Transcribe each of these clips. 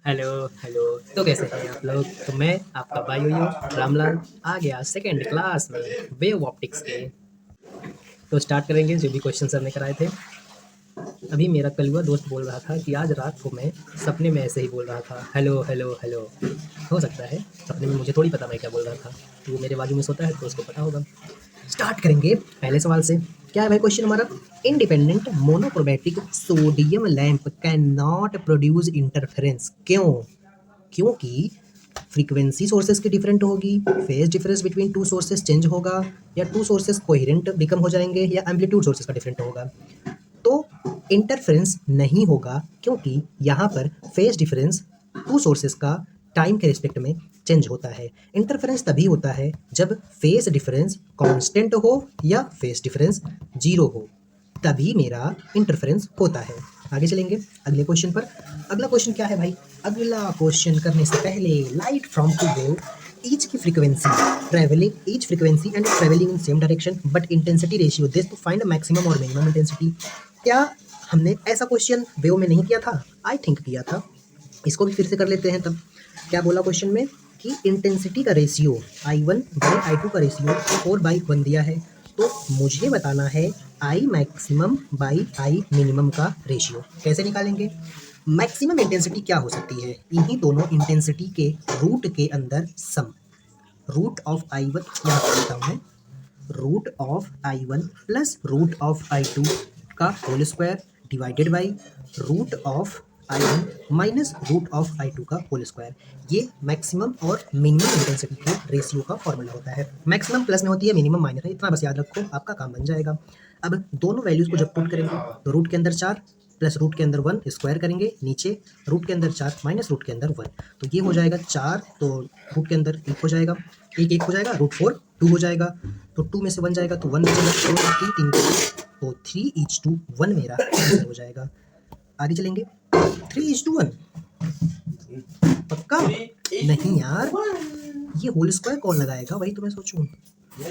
Hello hello. तो कैसे हैं आप लोग? तो मैं आपका भाई यो रामलाल आ गया सेकंड क्लास में वेव ऑप्टिक्स के। तो स्टार्ट करेंगे जो भी क्वेश्चन सर ने कराए थे। अभी मेरा कलुआ दोस्त बोल रहा था कि आज रात को मैं सपने में ऐसे ही बोल रहा था, हेलो हेलो हेलो। हो सकता है सपने में, मुझे थोड़ी पता मैं क्या बोल रहा था। तो वो मेरे बाजू में सोता है तो उसको पता होगा। स्टार्ट करेंगे पहले सवाल से। क्या है भाई क्वेश्चन हमारा? Independent monochromatic sodium lamp can not produce interference. क्यों? क्योंकि फ्रीक्वेंसी सोर्सेज की डिफरेंट होगी, phase difference between two sources change होगा, या टू सोर्सेज कोहेरेंट बिकम हो जाएंगे, या एम्पलीट्यूड सोर्सेज का डिफरेंट होगा। तो इंटरफेरेंस नहीं होगा क्योंकि यहाँ पर फेज डिफरेंस टू सोर्सेज का टाइम के रिस्पेक्ट में चेंज होता है। इंटरफेरेंस तभी होता है जब फेज डिफरेंस कांस्टेंट हो या फेज डिफरेंस जीरो हो, तभी मेरा इंटरफेरेंस होता है। आगे चलेंगे अगले क्वेश्चन पर। अगला क्वेश्चन क्या है भाई? अगला क्वेश्चन करने से पहले, light from two wave each की frequency travelling each frequency and travelling in same direction but intensity ratio this to find maximum और मिनिमम इंटेंसिटी। क्या हमने ऐसा क्वेश्चन वेव में नहीं किया था? आई थिंक किया था। इसको भी फिर से कर लेते हैं तब। क्या बोला क्वेश्चन में कि इंटेंसिटी का रेशियो I1 बाई I2 का रेशियो 4/1 दिया है। तो मुझे बताना है I maximum by I minimum का रेशियो। कैसे निकालेंगे? मैक्सिमम इंटेंसिटी क्या हो सकती है? इन्हीं दोनों इंटेंसिटी के रूट के अंदर सम। रूट ऑफ I1 यहाँ पर लिखा हूँ मैं, root of I1 plus root of I2 का whole square divided by root of I1 minus root of I2 का होल स्क्वायर। ये मैक्सिमम और मिनिमम इंटेंसिटी के रेशियो का फॉर्मूला होता है। मैक्सिमम प्लस में होती है, मिनिमम माइनस है, इतना बस याद रखो, आपका काम बन जाएगा। अब दोनों वैल्यूज को जब पुट करेंगे तो रूट के अंदर 4 प्लस रूट के अंदर 1 स्क्वायर करेंगे, नीचे रूट के अंदर 4 माइनस रूट के अंदर 1, तो ये हो जाएगा 4, तो रूट के अंदर 1 हो जाएगा, एक हो जाएगा, रूट 4 2 हो जाएगा, तो 2 में से 1 जाएगा तो 1 बचेगा, 3 तो 3:1 मेरा आंसर हो जाएगा। आगे चलेंगे। 3:1 पक्का? नहीं यार, ये होल स्क्वायर कौन लगाएगा वही तो मैं सोचूं।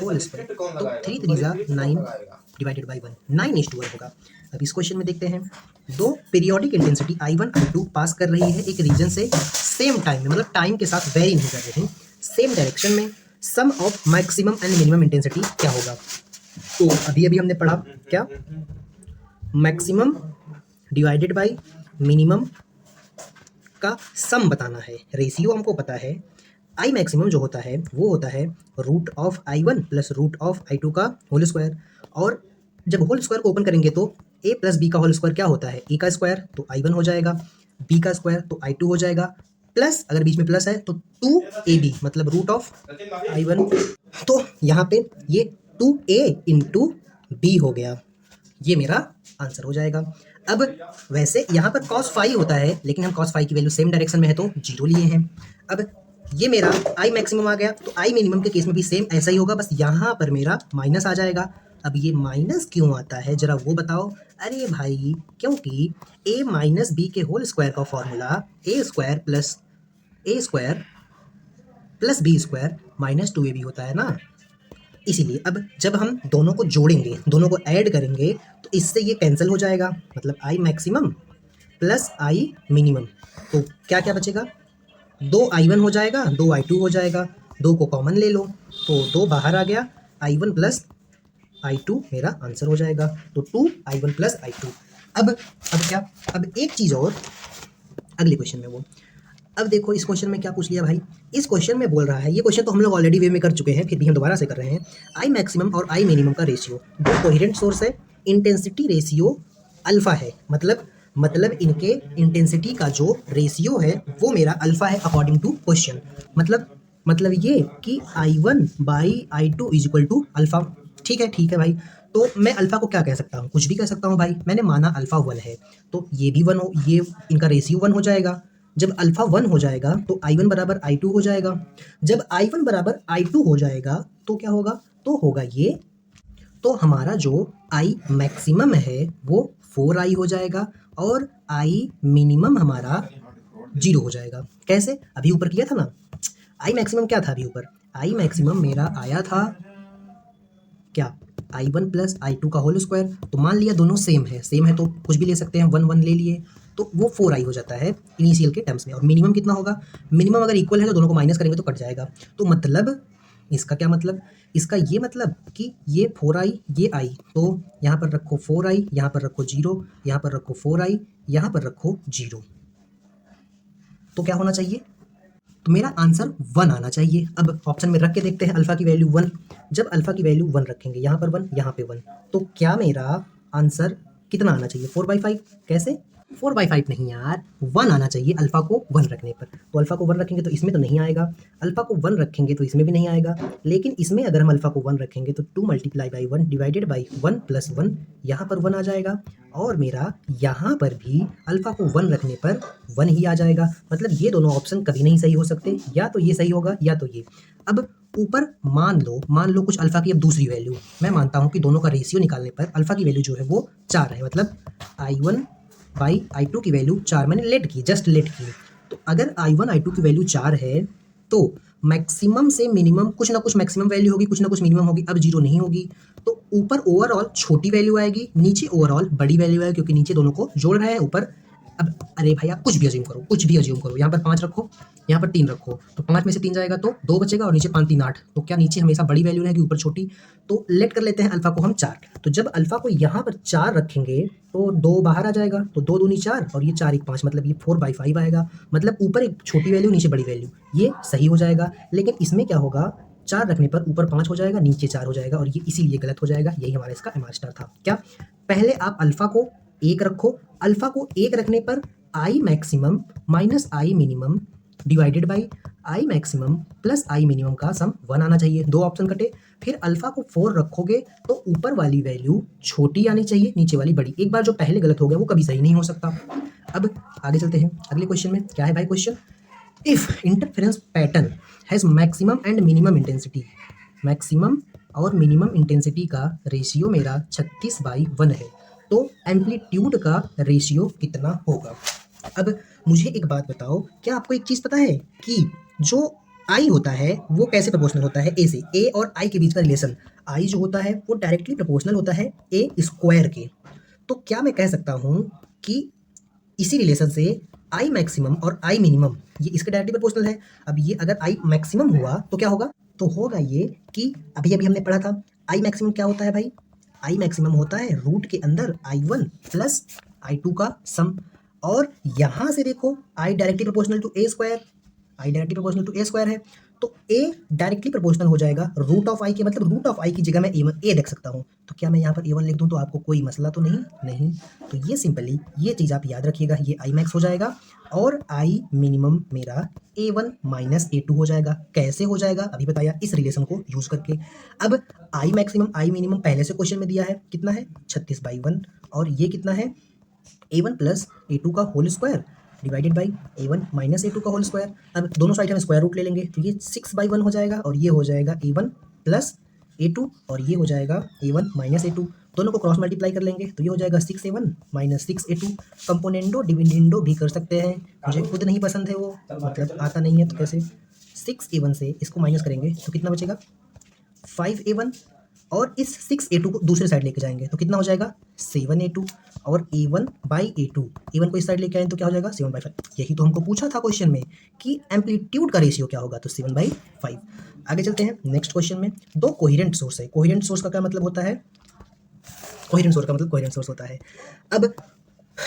होल स्क्वायर तो 3 3 9 डिवाइडेड बाई 1, 9:1 होगा। अब इस क्वेश्चन में देखते हैं। दो पीरियोडिक इंटेंसिटी I1 I2 पास कर रही है एक रीजन से सेम टाइम में, मतलब टाइम के साथ वेरी नहीं कर रही, सेम डायरेक्शन में। Sum of maximum and minimum intensity क्या होगा? तो अभी अभी हमने पढ़ा क्या, मैक्सिमम डिवाइडेड बाय मिनिमम का सम बताना है। रेशियो हमको पता है, आई मैक्सिमम जो होता है वो होता है root of I1 plus root of I2 का होल स्क्वायर। और जब होल स्क्वायर को ओपन करेंगे तो a प्लस बी का होल स्क्वायर क्या होता है? a का स्क्वायर तो I1 हो जाएगा, b का स्क्वायर तो I2 हो जाएगा, प्लस अगर बीच में प्लस है तो 2ab मतलब रूट ऑफ I1। तो यहाँ पे ये 2a इंटू बी हो गया, ये मेरा आंसर हो जाएगा। अब वैसे यहाँ पर cos फाई होता है, लेकिन हम cos फाई की वैल्यू सेम डायरेक्शन में है तो जीरो लिए हैं। अब ये मेरा आई मैक्सिमम आ गया, तो आई मिनिमम के केस में भी सेम ऐसा ही होगा, बस यहाँ पर मेरा माइनस आ जाएगा। अब ये माइनस क्यों आता है जरा वो बताओ। अरे भाई, क्योंकि a माइनस बी के होल स्क्वायर का formula a square plus B square minus 2ab होता है ना। इसीलिए अब जब हम दोनों को जोड़ेंगे, दोनों को ऐड करेंगे, तो इससे ये कैंसिल हो जाएगा, मतलब I maximum plus I minimum. तो क्या क्या बचेगा? 2I1 हो जाएगा, 2I2 हो जाएगा, 2 को कॉमन ले लो तो 2 बाहर आ गया, I1 प्लस I2 मेरा आंसर हो जाएगा, तो 2I1 प्लस I2। अब क्या, अब एक चीज़ और अगले क्वेश्चन में वो। अब देखो इस क्वेश्चन में क्या पूछ लिया भाई। इस क्वेश्चन में बोल रहा है, ये क्वेश्चन तो हम लोग ऑलरेडी वे में कर चुके हैं, फिर भी हम दोबारा से कर रहे हैं। आई मैक्सिमम और आई मिनिमम का रेशियो, दो कोहेरेंट सोर्स है, इंटेंसिटी रेशियो अल्फा है, मतलब इनके इंटेंसिटी का जो रेशियो है वो मेरा अल्फा है अकॉर्डिंग टू क्वेश्चन। मतलब ये कि I1 by I2 is equal to alpha. ठीक है भाई। तो मैं अल्फा को क्या कह सकता हूँ? कुछ भी कह सकता हूँ भाई, मैंने माना अल्फा 1 है, तो ये भी 1 हो, ये इनका रेशियो 1 हो जाएगा। जब अल्फा 1 हो जाएगा तो I1 बराबर I2 हो जाएगा। जब I1 बराबर I2 हो जाएगा तो क्या होगा? तो होगा ये, तो हमारा जो आई मैक्सिमम है वो 4i हो जाएगा और आई मिनिमम हमारा 0 हो जाएगा। कैसे? अभी ऊपर किया था ना। आई मैक्सिमम क्या था अभी ऊपर? आई मैक्सिमम मेरा आया था क्या, I1 प्लस I2 का होल स्क्वायर। तो मान लिया दोनों सेम है तो कुछ भी ले सकते हैं, 1 1 ले लिए, तो वो 4i हो जाता है इनिशियल के टर्म्स में। और मिनिमम कितना होगा, मिनिमम अगर इक्वल है तो दोनों को माइनस करेंगे तो कट जाएगा। तो मतलब इसका क्या मतलब, इसका ये मतलब कि ये 4i ये i, तो यहाँ पर रखो 4i, यहाँ पर रखो 0, यहाँ पर रखो 4i, यहाँ पर रखो 0, तो क्या होना चाहिए, तो मेरा आंसर 1 आना चाहिए। अब ऑप्शन में रख के देखते हैं अल्फा की वैल्यू 1। जब अल्फा की वैल्यू 1 रखेंगे, यहाँ पर 1 यहाँ पे 1, तो क्या मेरा आंसर कितना आना चाहिए, 4/5। कैसे 4/5 नहीं यार, 1 आना चाहिए अल्फा को 1 रखने पर। तो अल्फा को 1 रखेंगे तो इसमें तो नहीं आएगा, अल्फा को 1 रखेंगे तो इसमें भी नहीं आएगा, लेकिन इसमें अगर हम अल्फा को 1 रखेंगे तो 2 multiply by 1 divided by 1 plus 1, यहाँ पर 1 आ जाएगा। और मेरा यहाँ पर भी अल्फा को 1 रखने पर 1 ही आ जाएगा। मतलब ये दोनों ऑप्शन कभी नहीं सही हो सकते, या तो ये सही होगा या तो ये। अब ऊपर मान लो कुछ अल्फा की अब दूसरी वैल्यू, मैं मानता हूँ कि दोनों का रेशियो निकालने पर अल्फा की वैल्यू जो है वो 4 है, मतलब i1 बाई i2 की वैल्यू 4, मैंने लेट की, जस्ट लेट की। तो अगर i1 i2 की वैल्यू 4 है तो मैक्सिमम से मिनिमम कुछ ना कुछ मैक्सिमम वैल्यू होगी, कुछ ना कुछ मिनिमम होगी। अब 0 नहीं होगी तो ऊपर ओवरऑल छोटी वैल्यू आएगी, नीचे ओवरऑल बड़ी वैल्यू आएगी, क्योंकि नीचे दोनों को जोड़ रहे हैं, ऊपर। अब अरे भैया कुछ भी अज्यूम करो, कुछ भी अज्यूम करो, यहाँ पर 5 रखो, यहाँ पर 3 रखो, तो 5 में से 3 जाएगा तो 2 बचेगा, और नीचे 5 3 8, तो क्या नीचे हमेशा बड़ी वैल्यू रहेगी ऊपर छोटी। तो लेट कर लेते हैं अल्फा को हम 4। तो जब अल्फा को यहाँ पर 4 रखेंगे तो 2 बाहर आ जाएगा, तो 2 दूनी 4 और ये 4 1 5, मतलब ये 4/5 आएगा। मतलब ऊपर एक छोटी वैल्यू नीचे बड़ी वैल्यू, ये सही हो जाएगा। लेकिन इसमें क्या होगा, 4 रखने पर ऊपर 5 हो जाएगा, नीचे 4 हो जाएगा, और ये इसीलिए गलत हो जाएगा। यही हमारा इसका MR स्टार था। क्या, पहले आप अल्फा को 1 रखो, अल्फा को 1 रखने पर I maximum minus I minimum divided by I maximum plus I minimum का सम 1 आना चाहिए। 2 ऑप्शन कटे। फिर अल्फा को 4 रखोगे तो ऊपर वाली वैल्यू छोटी आनी चाहिए, नीचे वाली बड़ी। एक बार जो पहले गलत हो गया वो कभी सही नहीं हो सकता। अब आगे चलते हैं अगले क्वेश्चन में। क्या है भाई question, if interference pattern has maximum and minimum intensity, maximum और मिनिमम इंटेंसिटी का रेशियो मेरा 36/1 है, तो एम्पलीट्यूड का रेशियो कितना होगा। अब मुझे एक बात बताओ, क्या आपको एक चीज़ पता है कि जो आई होता है वो कैसे प्रोपोर्शनल होता है ए से, ए और आई के बीच का रिलेशन, आई जो होता है वो डायरेक्टली प्रोपोर्शनल होता है ए स्क्वायर के। तो क्या मैं कह सकता हूँ कि इसी रिलेशन से आई मैक्सिमम और आई मिनिमम ये इसके डायरेक्टली प्रोपोर्शनल है। अब ये अगर आई मैक्सिमम हुआ तो क्या होगा, तो होगा ये कि अभी अभी हमने पढ़ा था आई मैक्सिमम क्या होता है भाई, आई मैक्सिमम होता है रूट के अंदर i1 प्लस i2 का सम। और यहाँ से देखो I directly proportional to A square, I directly proportional to A square है, तो ए डायरेक्टली प्रोपोर्शनल हो जाएगा रूट ऑफ आई के, मतलब रूट ऑफ आई की जगह मैं ए देख सकता हूँ। तो क्या मैं यहाँ पर a1 लिख दूँ तो आपको कोई मसला तो नहीं। तो ये सिंपली ये चीज़ आप याद रखिएगा, ये आई मैक्स हो जाएगा और आई मिनिमम मेरा a1 माइनस a2 हो जाएगा। कैसे हो जाएगा अभी बताया, इस रिलेशन को यूज करके। अब आई मैक्सिमम आई मिनिमम पहले से क्वेश्चन में दिया है, कितना है 36/1, और ये कितना है a1 प्लस a2 का whole square divided by a1 minus a2 का होल स्क्वायर। अब दोनों साइड हम स्क्वायर रूट ले लेंगे तो ये 6/1 हो जाएगा, और ये हो जाएगा a1 प्लस a2, और ये हो जाएगा a1 माइनस a2। दोनों को क्रॉस मल्टीप्लाई कर लेंगे तो ये हो जाएगा 6a1 minus 6a2। Componendo dividendo भी कर सकते हैं, मुझे खुद नहीं पसंद है वो, मतलब आता नहीं है। तो कैसे 6a1 से इसको माइनस करेंगे तो कितना बचेगा 5a1, और इस 6a2 को दूसरे साइड लेके जाएंगे तो कितना हो जाएगा 7a2, और a1 बाई a2, a1 को इस साइड लेके आए तो क्या हो जाएगा 7/5। यही तो हमको पूछा था क्वेश्चन में कि एम्पलीट्यूड का रेशियो क्या होगा, तो 7/5। आगे चलते हैं नेक्स्ट क्वेश्चन में। दो कोहेरेंट सोर्स है, कोहेरेंट सोर्स का क्या मतलब होता है, कोहेरेंट सोर्स का मतलब कोहेरेंट सोर्स होता है अब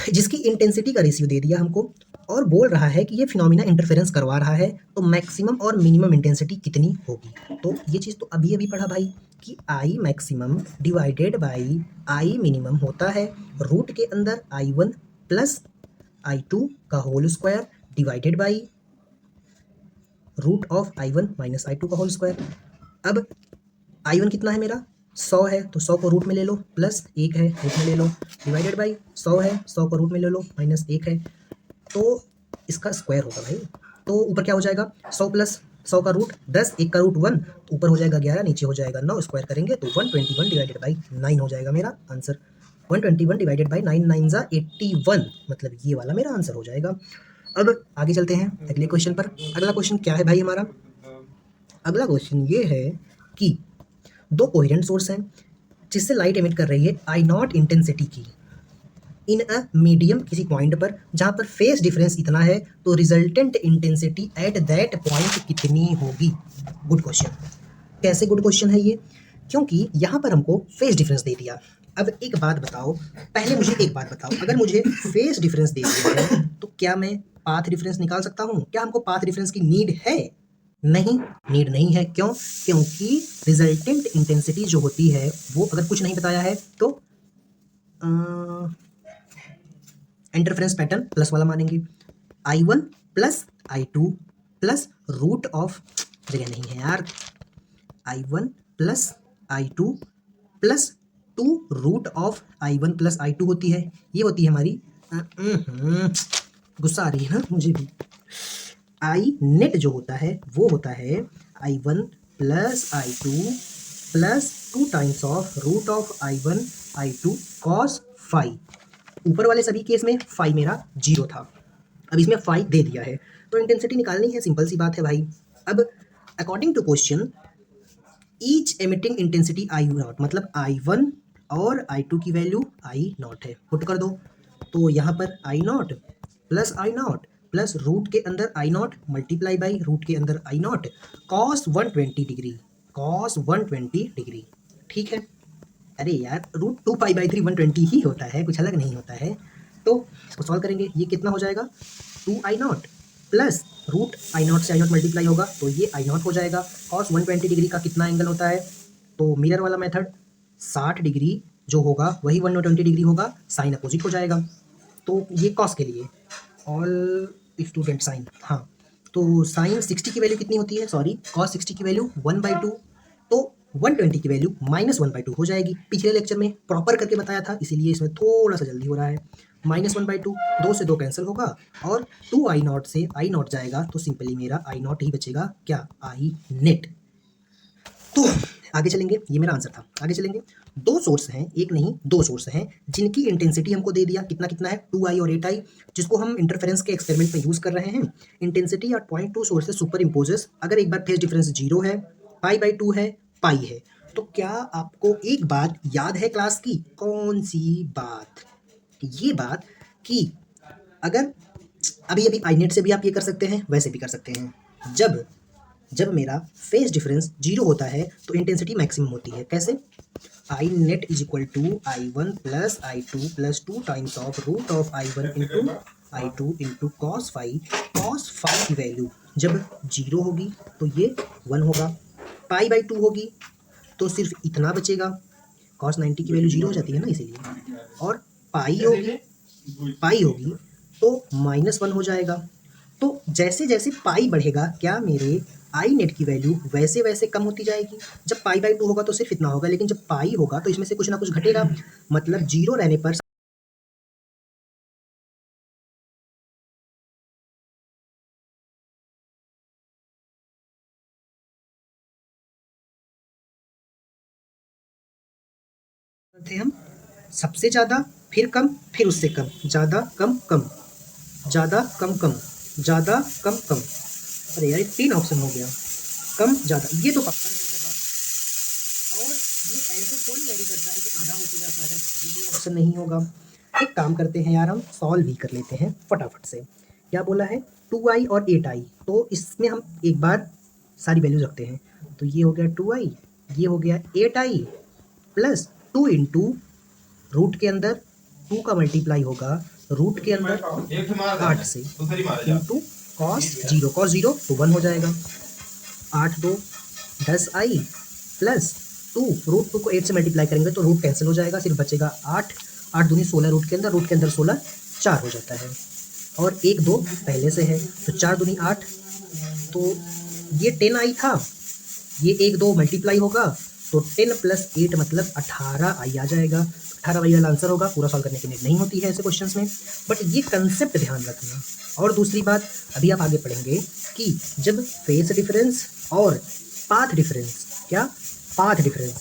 जिसकी इंटेंसिटी का रेशियो दे दिया हमको, और बोल रहा है कि ये फिनोमिना इंटरफेरेंस करवा रहा है, तो मैक्सिमम और मिनिमम इंटेंसिटी कितनी होगी। तो ये चीज़ तो अभी अभी पढ़ा भाई कि I maximum divided by I minimum होता है रूट के अंदर i1 प्लस i2 का whole square divided by root of i1 minus i2 का होल स्क्वायर। अब i1 कितना है मेरा 100 है, तो 100 को रूट में ले लो, प्लस 1 है रूट में ले लो, डिवाइडेड बाई 100 है, 100 को रूट में ले लो, माइनस 1 है, तो इसका स्क्वायर होगा भाई। तो ऊपर क्या हो जाएगा 100 प्लस 100 का रूट 10, 1 का रूट 1, तो ऊपर हो जाएगा 11, नीचे हो जाएगा 9, स्क्वायर करेंगे तो 121 डिवाइडेड बाई 9 हो जाएगा मेरा आंसर। 121 डिवाइडेड बाई 9 9 जा 81, मतलब ये वाला मेरा आंसर हो जाएगा। अब आगे चलते हैं अगले क्वेश्चन पर। अगला क्वेश्चन क्या है भाई हमारा, अगला क्वेश्चन ये है कि दो कोहेरेंट सोर्स हैं जिससे लाइट एमिट कर रही है I0 इंटेंसिटी की, इन अ मीडियम किसी पॉइंट पर जहाँ पर फेस डिफरेंस इतना है तो resultant intensity at that point कितनी होगी। Good question. कैसे गुड क्वेश्चन है ये? क्योंकि यहाँ पर हमको फेस डिफरेंस दे दिया। अब एक बात बताओ, पहले मुझे एक बात बताओ, अगर मुझे फेस डिफरेंस दे दिया है तो क्या मैं पाथ डिफरेंस निकाल सकता हूँ? क्या हमको पाथ डिफरेंस की नीड है? नहीं, नीड नहीं है। क्यों? क्योंकि रिजल्टेंट इंटेंसिटी जो होती है वो अगर कुछ नहीं बताया है तो इंटरफेरेंस पैटर्न प्लस वाला मानेंगे। I1 plus I2 plus root of, जगह नहीं है यार, I1 plus I2 plus 2 root of I1 plus I2 होती है। ये होती है हमारी गुस्सा आ रही है ना मुझे भी। आई नेट जो होता है वो होता है I1 plus I2 plus 2 times of root of I1 I2 cos phi. ऊपर वाले सभी केस में फाई मेरा 0 था, अब इसमें फाई दे दिया है तो इंटेंसिटी निकालनी है, सिंपल सी बात है भाई। अब according to question each emitting intensity I0 मतलब I1 और I2 की वैल्यू I0 है, पुट कर दो। तो यहाँ पर I0 प्लस रूट के अंदर I0 मल्टीप्लाई बाई रूट के अंदर I0 cos 120 degree, cos 120 degree. ठीक है, अरे यार रूट 2 पाई बाई 3 120 ही होता है, कुछ अलग नहीं होता है। तो इसको सॉल्व करेंगे, ये कितना हो जाएगा 2I0 प्लस रूट I0 से I0 मल्टीप्लाई होगा तो ये I0 हो जाएगा। कॉस 120 डिग्री का कितना एंगल होता है? तो मिरर वाला मेथड 60 डिग्री जो होगा वही 120 डिग्री होगा, साइन अपोजिट हो जाएगा। तो ये कॉस के लिए ऑल स्टूडेंट साइन, हाँ तो साइन 60 की वैल्यू कितनी होती है, सॉरी कॉस 60 की वैल्यू 1/2, तो 120 की वैल्यू -1/2 हो जाएगी। पिछले लेक्चर में प्रॉपर करके बताया था इसीलिए इसमें थोड़ा सा जल्दी हो रहा है। -1/2, 2 से 2 कैंसिल होगा और 2I0 से I0 जाएगा तो सिंपली मेरा I0 ही बचेगा, क्या I नेट। तो आगे चलेंगे, ये मेरा आंसर था। आगे चलेंगे, दो सोर्स हैं, एक नहीं दो सोर्स हैं जिनकी इंटेंसिटी हमको दे दिया, कितना कितना है 2I और 8I, जिसको हम इंटरफेरेंस के एक्सपेरिमेंट में यूज कर रहे हैं। Intensity at point 2 sources super imposes, अगर एक बार फेज डिफरेंस 0 है, पाई/2 है, पाई है, तो क्या आपको एक बात याद है क्लास की? कौन सी बात? ये बात कि अगर अभी अभी आईनेट से भी आप ये कर सकते हैं, वैसे भी कर सकते हैं। जब मेरा फेज डिफरेंस 0 होता है तो इंटेंसिटी मैक्सिमम होती है। कैसे? I net is equal to I1 plus I2 plus 2 times of root of I1 into I2 into cos phi. Cos phi की वैल्यू जब 0 होगी तो ये 1 होगा, पाई/2 होगी तो सिर्फ इतना बचेगा, कॉस 90 की वैल्यू 0 हो जाती है ना इसीलिए, और पाई होगी तो -1 हो जाएगा। तो जैसे जैसे पाई बढ़ेगा क्या मेरे आई नेट की वैल्यू वैसे वैसे कम होती जाएगी। जब पाई/2 होगा तो सिर्फ इतना होगा, लेकिन जब पाई होगा तो इसमें से कुछ ना कुछ घटेगा, मतलब 0 रहने पर थे हम सबसे ज़्यादा, फिर कम, फिर उससे कम, ज़्यादा कम कम, ज़्यादा कम कम, ज़्यादा कम कम। अरे यार 3 ऑप्शन हो गया, कम ज़्यादा, ये तो पक्का नहीं होगा। और ये ऐसे थोड़ी वेरी करता है कि आधा होते जाता है, ये भी ऑप्शन नहीं होगा। एक काम करते हैं यार, हम सॉल्व भी कर लेते हैं फटाफट से। क्या बोला है 2I और 8I, तो इसमें हम एक बार सारी वैल्यूज रखते हैं। तो ये हो गया 2I, ये हो गया 8I प्लस 2 इंटू रूट के अंदर 2 का मल्टीप्लाई होगा रूट के अंदर 8 से इंटू कॉस 0, कॉस 0 तो 1 हो जाएगा। 8 2 10I प्लस 2, रूट 2 को 8 से मल्टीप्लाई करेंगे तो रूट कैंसिल हो जाएगा, सिर्फ बचेगा 8, 8 दूनी 16 रूट के अंदर 16 4 हो जाता है, और 1 2 पहले से है तो 4 दूनी 8, तो ये 10I था, ये 1 2 मल्टीप्लाई होगा तो 10 प्लस 8 मतलब 18I आ जाएगा। 18 वाला आंसर होगा, पूरा सॉल्व करने की नीड नहीं होती है ऐसे क्वेश्चंस में, बट ये कंसेप्ट ध्यान रखना। और दूसरी बात, अभी आप आगे पढ़ेंगे कि जब फेस डिफरेंस और पाथ डिफरेंस, क्या पाथ डिफरेंस,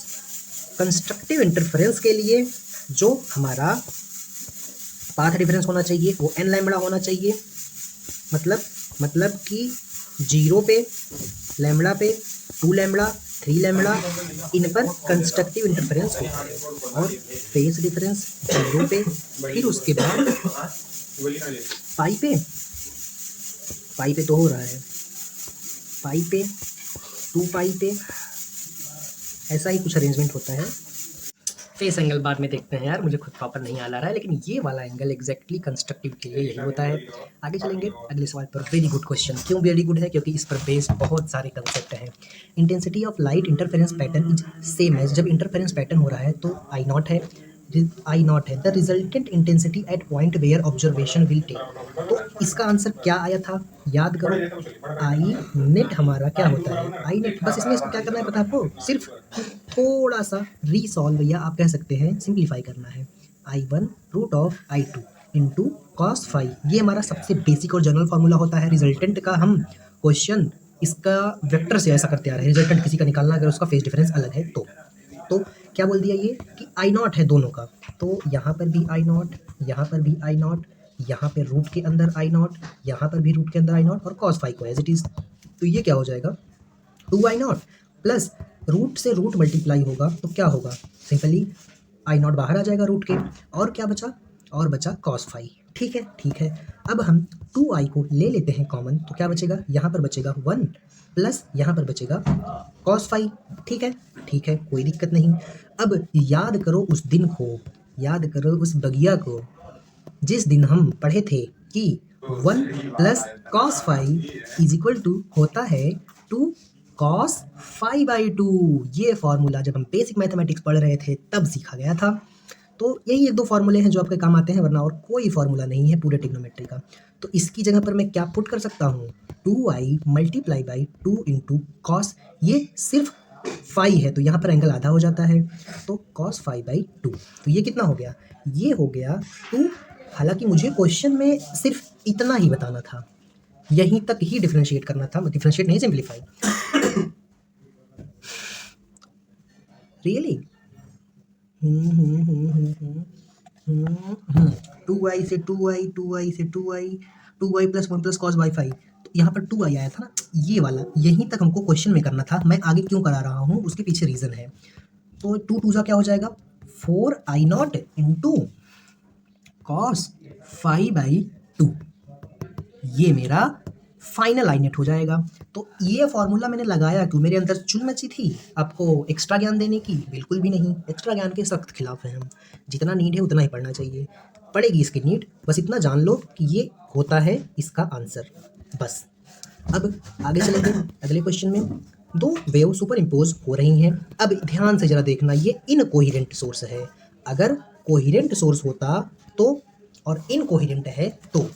कंस्ट्रक्टिव इंटरफेरेंस के लिए जो हमारा पाथ डिफरेंस होना चाहिए वो n लैम्बडा होना चाहिए, मतलब कि 0 पे, लैम्बडा पे 2 लैम्बडा 3 लैम्बडा, इन पर कंस्ट्रक्टिव इंटरफेरेंस होता है और फेज डिफरेंस 0 पे, फिर उसके बाद पाई पे तो हो रहा है, पाई पे 2 पाई पे, ऐसा ही कुछ अरेंजमेंट होता है। फेस एंगल बाद में देखते हैं यार, मुझे खुद प्रॉपर नहीं आ रहा है, लेकिन ये वाला एंगल एग्जैक्टली कंस्ट्रक्टिव के लिए यही होता है। आगे चलेंगे अगले सवाल पर। Very good question. क्यों वेरी गुड है? क्योंकि इस पर बेस्ड बहुत सारे कंसेप्ट हैं। Intensity of light interference pattern is same as, जब इंटरफेरेंस पैटर्न हो रहा है तो आई नॉट है, the resultant intensity at point where observation will take. तो इसका आंसर क्या आया था? याद करो, आई नेट हमारा क्या होता है? आई नेट। बस इसमें इसको क्या करना है पता है आपको? सिर्फ थोड़ा सा रीसॉल्व या आप कह सकते हैं सिंप्लीफाई करना है। I1 root of I2 into cos five, ये हमारा सबसे बेसिक और जनरल फार्मूला होता है। रिजल्टेंट का हम क्वेश्चन इसका वेक्टर से ऐसा करते आ रहे हैं, रिजल्टेंट किसी का निकालना अगर उसका फेज डिफरेंस अलग है तो क्या बोल दिया ये कि आई नॉट है दोनों का, तो यहाँ पर भी आई नॉट, यहाँ पर भी आई नॉट, यहाँ पे रूट के अंदर आई नॉट, यहाँ पर भी रूट के अंदर आई नॉट और कॉस फाइव को एज इट इज़। तो ये क्या हो जाएगा? 2 आई नॉट प्लस रूट से रूट मल्टीप्लाई होगा तो क्या होगा? सिंपली आई नॉट बाहर आ जाएगा रूट के, और क्या बचा? और बचा कॉस फाइव। ठीक है, ठीक है। अब हम 2i को ले लेते हैं कॉमन, तो क्या बचेगा? यहाँ पर बचेगा 1 प्लस यहाँ पर बचेगा कॉस फाइव। ठीक है, ठीक है, कोई दिक्कत नहीं। अब याद करो उस दिन को, याद करो उस बगिया को जिस दिन हम पढ़े थे कि 1 plus cos five is equal to होता है 2 कॉस 5/2। ये फॉर्मूला जब हम बेसिक मैथमेटिक्स पढ़ रहे थे तब सीखा गया था। तो यही 1-2 फार्मूले हैं जो आपके काम आते हैं, वरना और कोई फार्मूला नहीं है पूरे ट्रिग्नोमेट्री का। तो इसकी जगह पर मैं क्या पुट कर सकता हूँ? 2i multiply by 2 into cos, ये सिर्फ 5 है तो यहाँ पर एंगल आधा हो जाता है, तो कॉस 5/2। तो ये कितना हो गया? ये हो गया 2। हालांकि मुझे क्वेश्चन में सिर्फ इतना ही बताना था, यहीं तक ही डिफरेंशिएट करना था, डिफरेंशिएट नहीं सिंप्लीफाई। रियली 2i से 2i, 2i से 2i, 2i plus 1 plus cos by 5, तो यहाँ पर 2i आया था ना, ये वाला यहीं तक हमको क्वेश्चन में करना था। मैं आगे क्यों करा रहा हूँ उसके पीछे रीज़न है। तो 2 2 क्या हो जाएगा? 4i0 इंटू कॉस 5/2, ये मेरा फाइनल आई नेट हो जाएगा। तो ये फॉर्मूला मैंने लगाया क्यों? मेरे अंदर चुल मची थी आपको एक्स्ट्रा ज्ञान देने की? बिल्कुल भी नहीं, एक्स्ट्रा ज्ञान के सख्त खिलाफ हैं हम। जितना नीड है उतना ही पढ़ना चाहिए, पड़ेगी इसकी नीड, बस इतना जान लो कि ये होता है इसका आंसर, बस। अब आगे चलेंगे अगले क्वेश्चन में। 2 वेव सुपर इम्पोज हो रही हैं। अब ध्यान से जरा देखना, ये इनकोहेरेंट सोर्स है। अगर कोहेरेंट सोर्स होता तो, और इनकोहेरेंट है तो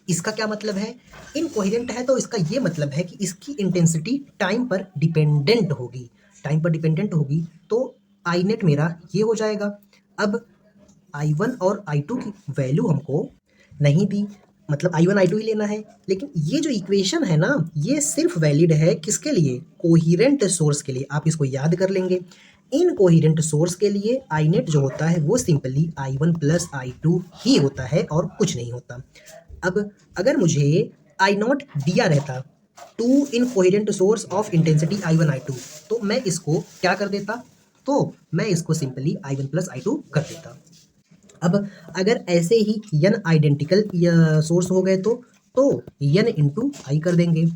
इसका क्या मतलब है? इनकोहेरेंट है तो इसका ये मतलब है कि इसकी इंटेंसिटी टाइम पर डिपेंडेंट होगी, टाइम पर डिपेंडेंट होगी, तो आई नेट मेरा ये हो जाएगा। अब I1 और I2 की वैल्यू हमको नहीं दी, मतलब I1 I2 ही लेना है, लेकिन ये जो इक्वेशन है ना, ये सिर्फ वैलिड है किसके लिए? कोहेरेंट सोर्स के लिए। आप इसको याद कर लेंगे। इनकोहेरेंट सोर्स के लिए आई नेट जो होता है वो सिंपली I1 प्लस I2 ही होता है और कुछ नहीं होता। अब अगर मुझे I0 दिया रहता, 2 incoherent source of intensity I1 I2, तो मैं इसको क्या कर देता? तो मैं इसको सिंपली I1 प्लस I2 कर देता। अब अगर ऐसे ही n आइडेंटिकल सोर्स हो गए तो n इंटू आई कर देंगे,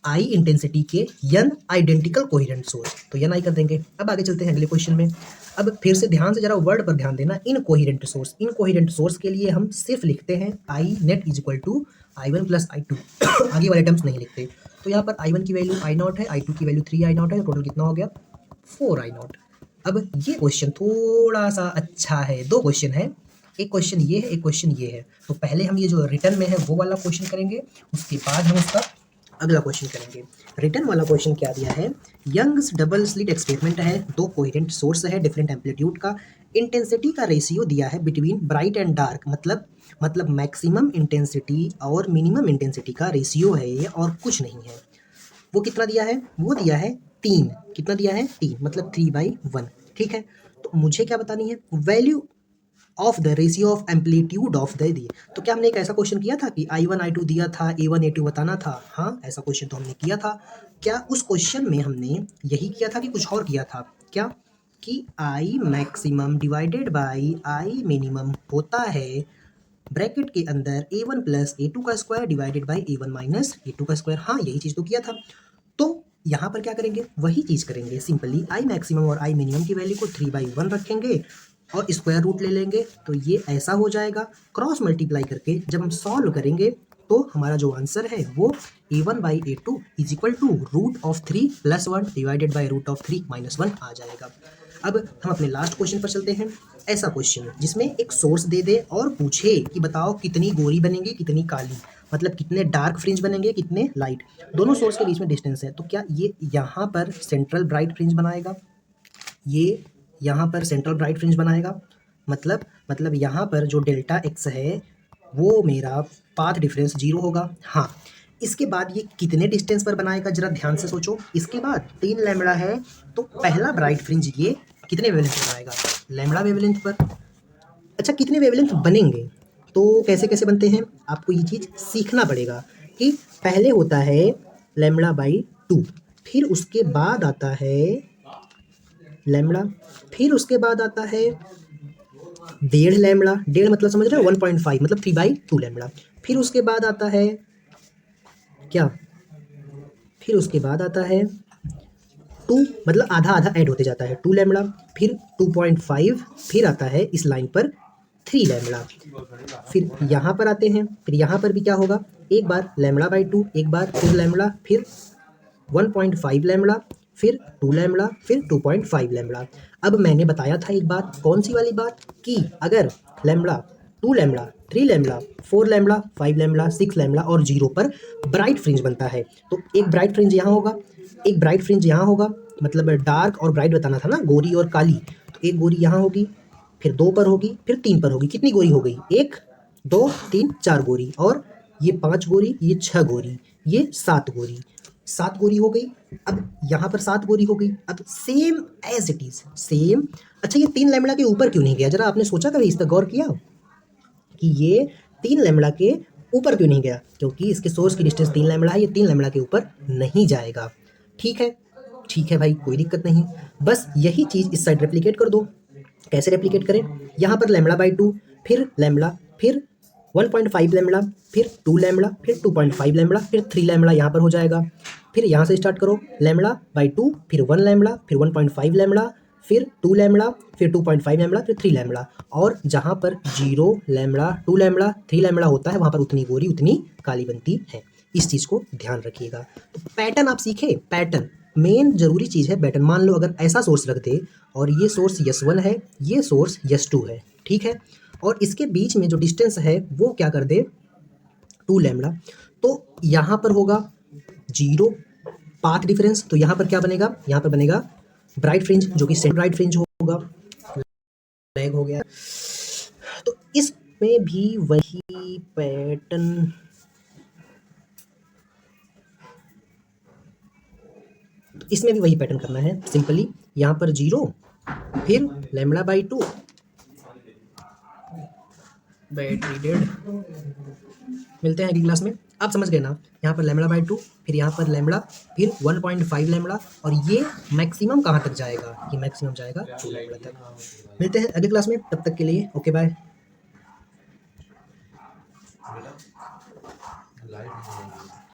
आई इंटेंसिटी के n आइडेंटिकल कोहेरेंट सोर्स, तो n आई कर देंगे। अब आगे चलते हैं अगले क्वेश्चन में। अब फिर से ध्यान से जरा वर्ड पर ध्यान देना, इनकोहेरेंट सोर्स। इनकोहेरेंट सोर्स के लिए हम सिर्फ लिखते हैं I net is equal to I1 plus I2, आगे वाले टर्म्स नहीं लिखते। तो यहाँ पर I1 की वैल्यू I0 है, I2 की वैल्यू 3I0 है, टोटल कितना हो गया? 4I0। अब ये क्वेश्चन थोड़ा सा अच्छा है, 2 क्वेश्चन है, एक क्वेश्चन ये है, एक क्वेश्चन ये है। तो पहले हम ये जो रिटर्न में है वो वाला क्वेश्चन करेंगे, उसके बाद हम उसका अगला क्वेश्चन करेंगे। रिटर्न वाला क्वेश्चन क्या दिया है? यंग्स डबल स्लिट एक्सपेरिमेंट है, 2 कोहेरेंट सोर्स है डिफरेंट एम्पलीट्यूड का, इंटेंसिटी का रेशियो दिया है बिटवीन ब्राइट एंड डार्क, मतलब मैक्सिमम इंटेंसिटी और मिनिमम इंटेंसिटी का रेशियो है ये, और कुछ नहीं है। वो कितना दिया है? वो दिया है 3। कितना दिया है? 3, मतलब 3/1। ठीक है, तो मुझे क्या बतानी है? Value of the ratio of amplitude of the दिए। तो क्या हमने एक ऐसा क्वेश्चन किया था कि I1 I2 दिया था, A1 A2 बताना था? हाँ, ऐसा क्वेश्चन तो हमने किया था। क्या उस क्वेश्चन में हमने यही किया था कि कुछ और किया था? क्या कि I maximum divided by I minimum होता है ब्रैकेट के अंदर A1 प्लस A2 का square divided by A1 minus A2 का स्क्वायर। हाँ, यही चीज़ तो किया था। तो यहाँ पर क्या करेंगे? वही चीज़ करेंगे। सिंपली I मैक्सिमम और I मिनिमम की वैल्यू को 3/1 रखेंगे और स्क्वायर रूट ले लेंगे, तो ये ऐसा हो जाएगा। क्रॉस मल्टीप्लाई करके जब हम सॉल्व करेंगे तो हमारा जो आंसर है वो A1/A2 is equal to root of 3 plus 1 divided by root of 3 minus 1 आ जाएगा। अब हम अपने लास्ट क्वेश्चन पर चलते हैं। ऐसा क्वेश्चन जिसमें एक सोर्स दे दे और पूछे कि बताओ कितनी गोरी बनेंगी, कितनी काली, मतलब कितने डार्क फ्रिंज बनेंगे, कितने लाइट। दोनों सोर्स के बीच में डिस्टेंस है, तो क्या ये यहाँ पर सेंट्रल ब्राइट फ्रिंज बनाएगा? ये यहाँ पर सेंट्रल ब्राइट फ्रिंज बनाएगा। मतलब यहाँ पर जो डेल्टा एक्स है वो मेरा पाथ डिफरेंस 0 होगा। हाँ, इसके बाद ये कितने डिस्टेंस पर बनाएगा जरा ध्यान से सोचो। इसके बाद 3 लैम्बडा है, तो पहला ब्राइट फ्रिंज ये कितने वेवलेंथ पर बनाएगा? लैम्बडा वेवलेंथ पर। अच्छा, कितने वेवलेंथ बनेंगे? तो कैसे कैसे बनते हैं आपको ये चीज़ सीखना पड़ेगा कि पहले होता है λ/2, फिर उसके बाद आता है लैम्बडा, फिर उसके बाद आता है 1.5 लैम्बडा। 1.5 मतलब समझ रहे हो? 1.5 मतलब 3/2 लैम्बडा। फिर उसके बाद आता है क्या? फिर उसके बाद आता है 2, मतलब आधा आधा ऐड होते जाता है, 2 लैम्बडा, फिर 2.5, फिर आता है इस लाइन पर 3 लैम्बडा। फिर यहाँ पर आते हैं, फिर यहाँ पर भी क्या होगा? एक बार λ/2, एक बार फिर लैम्बडा, फिर 1.5 लैम्बडा, फिर 2 लैम्बडा, फिर 2.5 लैम्बडा। अब मैंने बताया था एक बात, कौन सी वाली बात? कि अगर lambda 2 lambda, 3 lambda, 4 lambda, 5 lambda, 6 lambda और 0 पर ब्राइट फ्रिंज बनता है। तो एक ब्राइट फ्रिंज यहाँ होगा, एक ब्राइट फ्रिंज यहाँ होगा, मतलब डार्क और ब्राइट बताना था ना, गोरी और काली। तो एक गोरी यहाँ होगी, फिर 2 पर होगी, फिर 3 पर होगी। कितनी गोरी हो गई? 1 2 3 4 गोरी, और ये 5 गोरी, ये 6 गोरी, ये 7 गोरी। 7 गोरी हो गई। अब यहाँ पर 7 गोरी हो गई। अब same as it is same. अच्छा, ये 3 लैम्बडा के ऊपर क्यों नहीं गया? जरा आपने सोचा कभी, इस पर गौर किया कि ये 3 लैम्बडा के ऊपर क्यों नहीं गया? क्योंकि इसके सोर्स की डिस्टेंस 3 लैम्बडा है, ये 3 लैम्बडा के ऊपर नहीं जाएगा। ठीक है, ठीक है भाई, कोई दिक्कत नहीं। बस यही चीज़ इस साइड रेप्लिकेट कर दो। कैसे रेप्लिकेट करें? यहाँ पर λ/2, फिर लैम्बडा, फिर 1.5 लैम्बडा, फिर 2 लैम्बडा, फिर 2.5 लैम्बडा, फिर 3 लैम्बडा यहाँ पर हो जाएगा। फिर यहाँ से स्टार्ट करो, λ/2, फिर 1 लैम्बडा, फिर 1.5 लैम्बडा, फिर 2 लैम्बडा, फिर 2.5 लैम्बडा, फिर 3 लैम्बडा। और जहाँ पर 0 लैम्बडा, 2 लैम्बडा, 3 लैम्बडा होता है, वहाँ पर उतनी गोरी उतनी काली बनती है। इस चीज़ को ध्यान रखिएगा। तो पैटर्न आप सीखे, पैटर्न मेन जरूरी चीज़ है। पैटर्न मान लो अगर ऐसा सोर्स रख दे और ये सोर्स S1 है, ये सोर्स S2 है, ठीक है, और इसके बीच में जो डिस्टेंस है वो क्या कर दे? 2 लैम्बडा। तो यहाँ पर होगा 0 पाथ डिफरेंस, तो यहाँ पर क्या बनेगा? यहाँ पर बनेगा ब्राइट फ्रिंज, जो कि सेंटर ब्राइट फ्रिंज होगा। लैग हो गया। तो इसमें भी वही पैटर्न, तो इसमें भी वही पैटर्न करना है। सिंपली यहाँ पर 0, फिर λ/2, बैटरी डेड। मिलते हैं अगली क्लास में। आप समझ गए ना? यहाँ पर λ/2, फिर यहाँ पर लैम्बडा, फिर 1.5 लैम्बडा, और ये मैक्सिमम कहाँ तक जाएगा? ये मैक्सिमम जाएगा 2 लैम्बडा तक। मिलते हैं अगली क्लास में, तब तक के लिए ओके बाय।